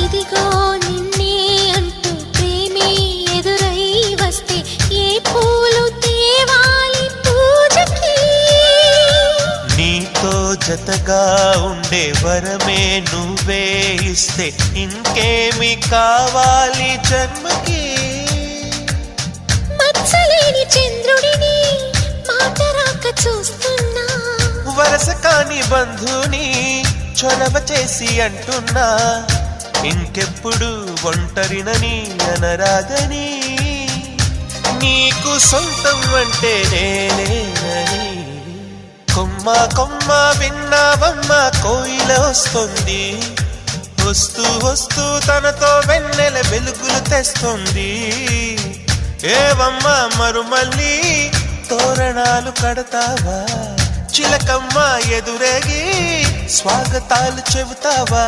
ఇదిగో నిన్నే అంటూ ప్రేమే ఎదురై వస్తే ఏ పూలు తేవాలి పూజకి? నీతో జతగా ఉండే వరమే నువ్వే ఇస్తే ఇంకేమి కావాలి జన్మకి? మచ్చలేని చంద్రుడిని మాట రాక చూస్తున్నా, వరస కాని బంధుని చొరవ చేసి అంటున్నా, ఇంకెప్పుడు ఒంటరినని అనరాదని, నీకు సొంతం అంటే నేనేనని. కొమ్మ కొమ్మ విన్నావమ్మ కోయిల వస్తుంది, వస్తూ వస్తూ తనతో వెన్నెల వెలుగులు తెస్తుంది. ఏవమ్మ మరుమల్లి తోరణాలు కడతావా, చిలకమ్మ ఎదురేగి స్వాగతాలు చెబుతావా?